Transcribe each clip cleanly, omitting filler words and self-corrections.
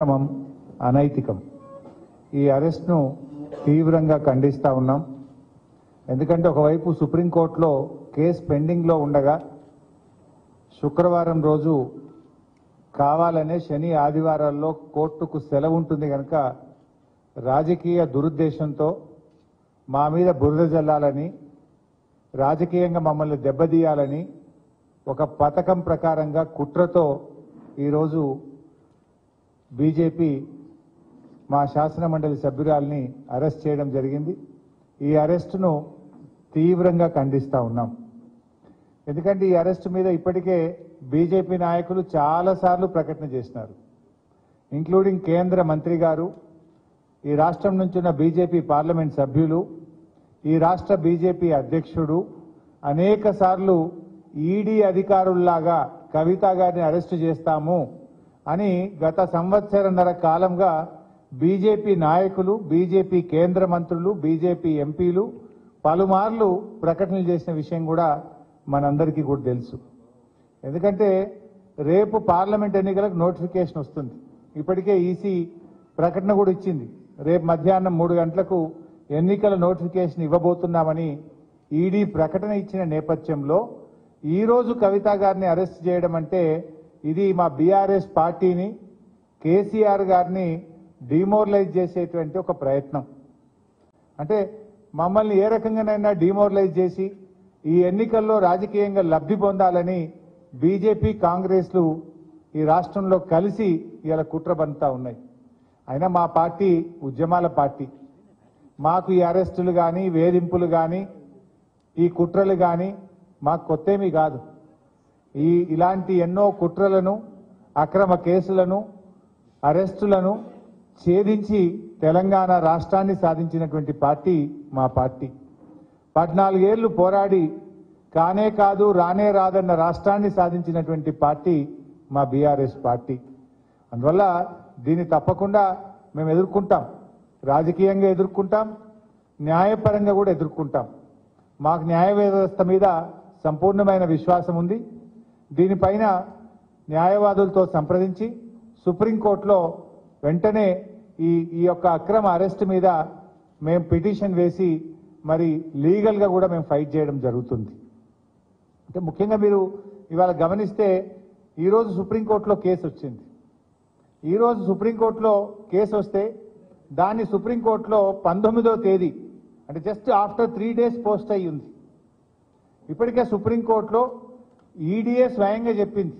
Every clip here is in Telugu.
క్రమం అనైతికం. ఈ అరెస్ట్ను తీవ్రంగా ఖండిస్తా ఉన్నాం. ఎందుకంటే ఒకవైపు సుప్రీంకోర్టులో కేసు పెండింగ్లో ఉండగా శుక్రవారం రోజు కావాలనే శని ఆదివారాల్లో కోర్టుకు సెలవు ఉంటుంది కనుక రాజకీయ దురుద్దేశంతో మా మీద బురద జల్లాలని, రాజకీయంగా మమ్మల్ని దెబ్బతీయాలని ఒక పథకం ప్రకారంగా కుట్రతో ఈరోజు బీజేపీ మా శాసన మండలి సభ్యురాల్ని అరెస్ట్ చేయడం జరిగింది. ఈ అరెస్టును తీవ్రంగా ఖండిస్తా ఉన్నాం. ఎందుకంటే ఈ అరెస్టు మీద ఇప్పటికే బీజేపీ నాయకులు చాలాసార్లు ప్రకటన చేసినారు, ఇంక్లూడింగ్ కేంద్ర మంత్రి గారు, ఈ రాష్ట్రం నుంచి ఉన్న బీజేపీ పార్లమెంట్ సభ్యులు, ఈ రాష్ట్ర బీజేపీ అధ్యక్షుడు అనేక సార్లు ఈడీ అధికారుల్లాగా కవిత గారిని అరెస్టు చేస్తాము అని గత సంవత్సరన్నర కాలంగా బీజేపీ నాయకులు, బీజేపీ కేంద్ర మంత్రులు, బీజేపీ ఎంపీలు పలుమార్లు ప్రకటనలు చేసిన విషయం కూడా మనందరికీ కూడా తెలుసు. ఎందుకంటే రేపు పార్లమెంట్ ఎన్నికలకు నోటిఫికేషన్ వస్తుంది. ఇప్పటికే ఈసీ ప్రకటన కూడా ఇచ్చింది, రేపు మధ్యాహ్నం 3 గంటలకు ఎన్నికల నోటిఫికేషన్ ఇవ్వబోతున్నామని ఈడీ ప్రకటన ఇచ్చిన నేపథ్యంలో ఈరోజు కవిత గారిని అరెస్ట్ చేయడం అంటే ఇది మా బీఆర్ఎస్ పార్టీని, కేసీఆర్ గారిని డిమోరలైజ్ చేసేటువంటి ఒక ప్రయత్నం. అంటే మమ్మల్ని ఏ రకంగానైనా డిమోరలైజ్ చేసి ఈ ఎన్నికల్లో రాజకీయంగా లబ్ధి పొందాలని బీజేపీ, కాంగ్రెస్లు ఈ రాష్ట్రంలో కలిసి ఇలా కుట్ర బంతా ఉన్నాయి. అయినా మా పార్టీ ఉద్యమాల పార్టీ. మాకు ఈ అరెస్టులు కానీ, వేధింపులు కానీ, ఈ కుట్రలు కానీ మాకు కొత్తేమీ కాదు. ఇలాంటి ఎన్నో కుట్రలను, అక్రమ కేసులను, అరెస్టులను ఛేదించి తెలంగాణ రాష్ట్రాన్ని సాధించినటువంటి పార్టీ మా పార్టీ. 14 ఏళ్లు పోరాడి కానే కాదు రానే రాదన్న రాష్ట్రాన్ని సాధించినటువంటి పార్టీ మా బీఆర్ఎస్ పార్టీ. అందువల్ల దీన్ని తప్పకుండా మేము ఎదుర్కొంటాం, రాజకీయంగా ఎదుర్కొంటాం, న్యాయపరంగా కూడా ఎదుర్కొంటాం. మాకు న్యాయ వ్యవస్థ మీద సంపూర్ణమైన విశ్వాసం ఉంది. దీనిపైన న్యాయవాదులతో సంప్రదించి సుప్రీంకోర్టులో వెంటనే ఈ యొక్క అక్రమ అరెస్ట్ మీద మేము పిటిషన్ వేసి మరి లీగల్గా కూడా మేము ఫైట్ చేయడం జరుగుతుంది. అంటే ముఖ్యంగా మీరు ఇవాళ గమనిస్తే ఈరోజు సుప్రీంకోర్టులో కేసు వచ్చింది. ఈరోజు సుప్రీంకోర్టులో కేసు వస్తే దాన్ని సుప్రీంకోర్టులో 19వ తేదీ అంటే జస్ట్ ఆఫ్టర్ 3 days పోస్ట్ అయ్యి ఉంది. ఇప్పటికే సుప్రీంకోర్టులో ఈడీఏ స్వయంగా చెప్పింది,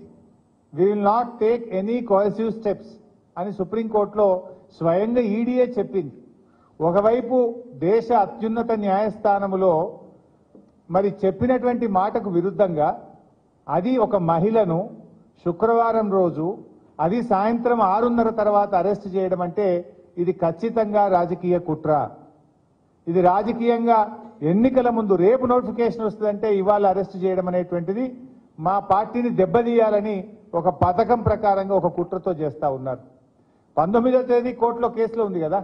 we will not take any coercive steps అని సుప్రీంకోర్టులో స్వయంగా ఈడీఏ చెప్పింది. ఒకవైపు దేశ అత్యున్నత న్యాయస్థానములో మరి చెప్పినటువంటి మాటకు విరుద్ధంగా అది ఒక మహిళను శుక్రవారం రోజు అది సాయంత్రం 6:30 తర్వాత అరెస్ట్ చేయడం అంటే ఇది ఖచ్చితంగా రాజకీయ కుట్ర. ఇది రాజకీయంగా ఎన్నికల ముందు రేపు నోటిఫికేషన్ వస్తుందంటే ఇవాళ అరెస్ట్ చేయడం అనేటువంటిది మా పార్టీని దెబ్బతీయాలని ఒక పథకం ప్రకారంగా ఒక కుట్రతో చేస్తా ఉన్నారు. 19వ తేదీ కోర్టులో కేసులో ఉంది కదా,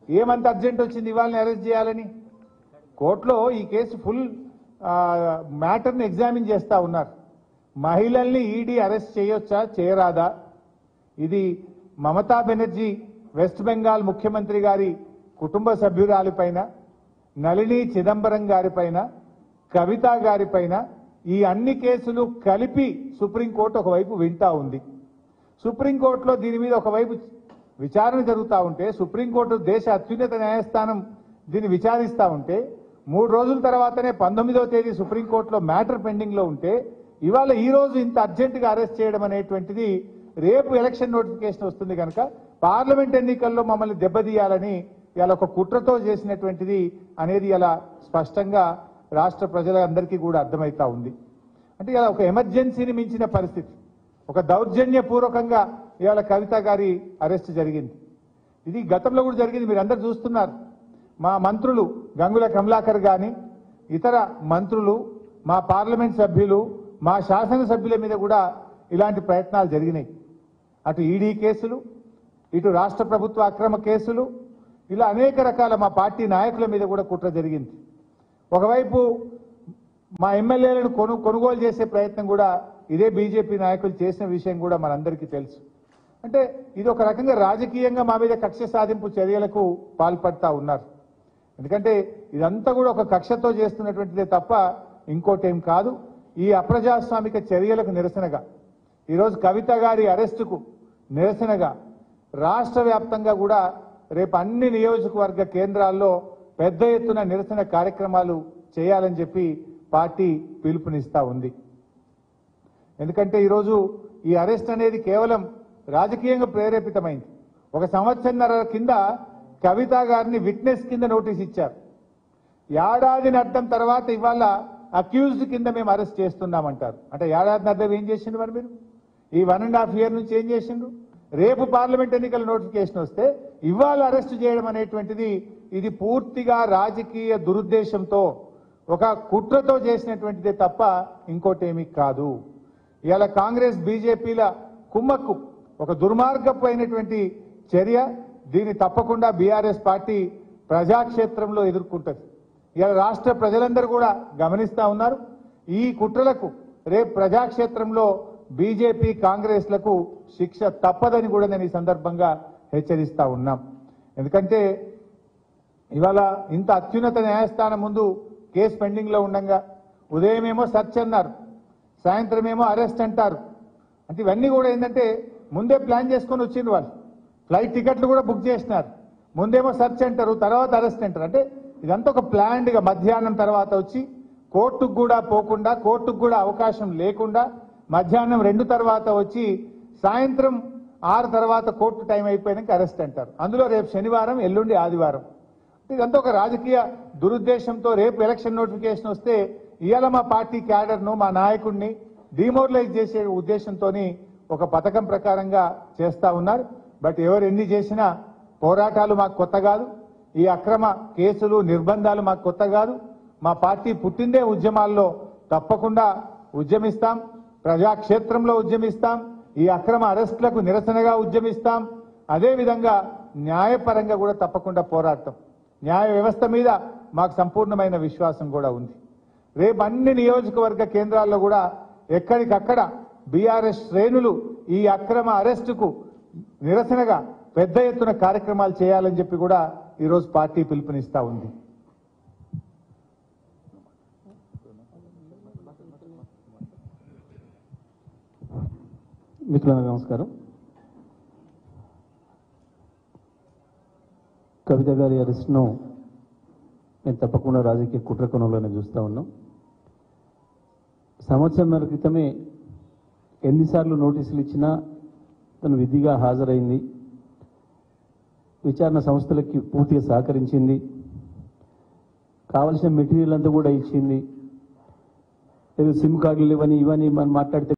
ఏమంత అర్జెంట్ వచ్చింది ఇవాళని అరెస్ట్ చేయాలని? కోర్టులో ఈ కేసు ఫుల్ మ్యాటర్ని ఎగ్జామిన్ చేస్తా ఉన్నారు. మహిళల్ని ఈడీ అరెస్ట్ చేయొచ్చా, చేయరాదా? ఇది మమతా బెనర్జీ వెస్ట్ బెంగాల్ ముఖ్యమంత్రి గారి కుటుంబ సభ్యురాలిపైన, నళిని చిదంబరం గారిపైన, కవిత గారిపైన ఈ అన్ని కేసులు కలిపి సుప్రీంకోర్టు ఒకవైపు వింటా ఉంది. సుప్రీంకోర్టులో దీని మీద ఒకవైపు విచారణ జరుగుతూ ఉంటే, సుప్రీంకోర్టు దేశ అత్యున్నత న్యాయస్థానం దీన్ని విచారిస్తూ ఉంటే 3 రోజుల తర్వాతనే 19వ తేదీ సుప్రీంకోర్టులో మ్యాటర్ పెండింగ్లో ఉంటే ఇవాళ ఈ రోజు ఇంత అర్జెంటుగా అరెస్ట్ చేయడం అనేటువంటిది రేపు ఎలక్షన్ నోటిఫికేషన్ వస్తుంది కనుక పార్లమెంట్ ఎన్నికల్లో మమ్మల్ని దెబ్బతీయాలని ఇలా ఒక కుట్రతో చేసినటువంటిది అనేది ఇలా స్పష్టంగా రాష్ట్ర ప్రజలందరికీ కూడా అర్థమవుతా ఉంది. అంటే ఇలా ఒక ఎమర్జెన్సీని మించిన పరిస్థితి, ఒక దౌర్జన్యపూర్వకంగా ఇవాళ కవిత గారి అరెస్ట్ జరిగింది. ఇది గతంలో కూడా జరిగింది, మీరు అందరు చూస్తున్నారు. మా మంత్రులు గంగుల కమలాకర్ కానీ, ఇతర మంత్రులు, మా పార్లమెంట్ సభ్యులు, మా శాసనసభ్యుల మీద కూడా ఇలాంటి ప్రయత్నాలు జరిగినాయి. అటు ఈడీ కేసులు, ఇటు రాష్ట్ర ప్రభుత్వ అక్రమ కేసులు, ఇలా అనేక రకాల మా పార్టీ నాయకుల మీద కూడా కుట్ర జరిగింది. ఒకవైపు మా ఎమ్మెల్యేలను కొనుగోలు చేసే ప్రయత్నం కూడా ఇదే బీజేపీ నాయకులు చేసిన విషయం కూడా మనందరికీ తెలుసు. అంటే ఇది ఒక రకంగా రాజకీయంగా మా మీద కక్ష సాధింపు చర్యలకు పాల్పడతా ఉన్నారు. ఎందుకంటే ఇదంతా కూడా ఒక కక్షతో చేస్తున్నటువంటిదే తప్ప ఇంకోటేం కాదు. ఈ అప్రజాస్వామిక చర్యలకు నిరసనగా ఈరోజు కవిత గారి అరెస్టుకు నిరసనగా రాష్ట్ర వ్యాప్తంగా కూడా రేపు అన్ని నియోజకవర్గ కేంద్రాల్లో పెద్ద ఎత్తున నిరసన కార్యక్రమాలు చేయాలని చెప్పి పార్టీ పిలుపునిస్తా ఉంది. ఎందుకంటే ఈరోజు ఈ అరెస్ట్ అనేది కేవలం రాజకీయంగా ప్రేరేపితమైంది. ఒక సంవత్సరన్నర కింద కవిత గారిని విట్నెస్ కింద నోటీస్ ఇచ్చారు. ఏడాదిని అర్థం తర్వాత ఇవాళ అక్యూజ్డ్ కింద మేము అరెస్ట్ చేస్తున్నామంటారు. అంటే ఏడాదిని అర్థం ఏం చేసిండ్రు మరి మీరు? ఈ 1.5 year నుంచి ఏం చేసిండ్రు? రేపు పార్లమెంట్ ఎన్నికల నోటిఫికేషన్ వస్తే ఇవాళ అరెస్ట్ చేయడం అనేటువంటిది ఇది పూర్తిగా రాజకీయ దురుద్దేశంతో ఒక కుట్రతో చేసినటువంటిదే తప్ప ఇంకోటేమీ కాదు. ఇవాళ కాంగ్రెస్ బీజేపీల కుమ్మక్కు ఒక దుర్మార్గపు అయినటువంటి చర్య. దీన్ని తప్పకుండా బీఆర్ఎస్ పార్టీ ప్రజాక్షేత్రంలో ఎదుర్కొంటుంది. ఇవాళ రాష్ట్ర ప్రజలందరూ కూడా గమనిస్తా ఉన్నారు. ఈ కుట్రలకు రేపు ప్రజాక్షేత్రంలో బీజేపీ కాంగ్రెస్లకు శిక్ష తప్పదని కూడా నేను ఈ సందర్భంగా హెచ్చరిస్తా ఉన్నాం. ఎందుకంటే ఇవాళ ఇంత అత్యున్నత న్యాయస్థానం ముందు కేసు పెండింగ్ లో ఉండగా ఉదయమేమో సెర్చ్ అన్నారు, సాయంత్రం ఏమో అరెస్ట్ అంటారు. అంటే ఇవన్నీ కూడా ఏంటంటే ముందే ప్లాన్ చేసుకొని వచ్చింది. వాళ్ళు ఫ్లైట్ టికెట్లు కూడా బుక్ చేసినారు. ముందేమో సెర్చ్ అంటారు, తర్వాత అరెస్ట్ అంటారు. అంటే ఇదంతా ఒక ప్లాన్డ్గా మధ్యాహ్నం తర్వాత వచ్చి కోర్టుకు కూడా పోకుండా, కోర్టుకు కూడా అవకాశం లేకుండా మధ్యాహ్నం 2 తర్వాత వచ్చి సాయంత్రం 6 తర్వాత కోర్టు టైం అయిపోయాక అరెస్ట్ అంటారు. అందులో రేపు శనివారం, ఎల్లుండి ఆదివారం. ఇదంతా ఒక రాజకీయ దురుద్దేశంతో రేపు ఎలక్షన్ నోటిఫికేషన్ వస్తే ఇవాళ మా పార్టీ క్యాడర్ను, మా నాయకుడిని డిమోరలైజ్ చేసే ఉద్దేశంతో ఒక పథకం ప్రకారంగా చేస్తా ఉన్నారు. బట్ ఎవరు ఎన్ని చేసినా పోరాటాలు మాకు కొత్త కాదు. ఈ అక్రమ కేసులు, నిర్బంధాలు మాకు కొత్త కాదు. మా పార్టీ పుట్టిందే ఉద్యమాల్లో. తప్పకుండా ఉద్యమిస్తాం, ప్రజాక్షేత్రంలో ఉద్యమిస్తాం, ఈ అక్రమ అరెస్టులకు నిరసనగా ఉద్యమిస్తాం. అదేవిధంగా న్యాయపరంగా కూడా తప్పకుండా పోరాడతాం. న్యాయ వ్యవస్థ మీద మాకు సంపూర్ణమైన విశ్వాసం కూడా ఉంది. రేపు అన్ని నియోజకవర్గ కేంద్రాల్లో కూడా ఎక్కడికక్కడ బీఆర్ఎస్ శ్రేణులు ఈ అక్రమ అరెస్టుకు నిరసనగా పెద్ద ఎత్తున కార్యక్రమాలు చేయాలని చెప్పి కూడా ఈరోజు పార్టీ పిలుపునిస్తా ఉంది. మిత్రులకు నమస్కారం. కవిత గారి అరెస్ట్ను మేము తప్పకుండా రాజకీయ కుట్ర కోణంలోనే చూస్తూ ఉన్నాం. సంవత్సరంన్నర క్రితమే ఎన్నిసార్లు నోటీసులు ఇచ్చినా తను విధిగా హాజరైంది, విచారణ సంస్థలకి పూర్తిగా సహకరించింది, కావలసిన మెటీరియల్ అంతా కూడా ఇచ్చింది. సిమ్ కార్డులు ఇవని మనం మాట్లాడితే